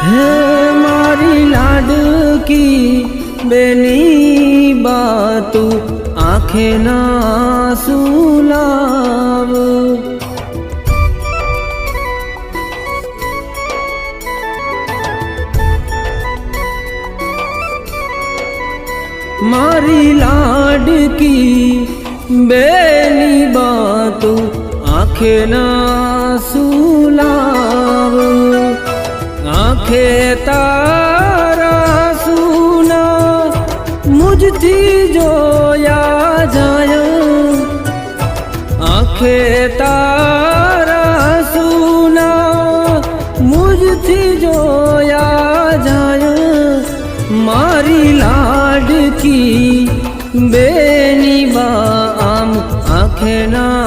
હે મારી લાડકી બેની બાતું આંખે ના સુલાવ મારી લાડકી બેની બાતું આંખે ના સુલાવ આંખે તારા સુના મુझથી જોયા જાય આંખે તારા સુના મુझથી જોયા જાય મારી લાડકી બેની બા આમ આંખે ના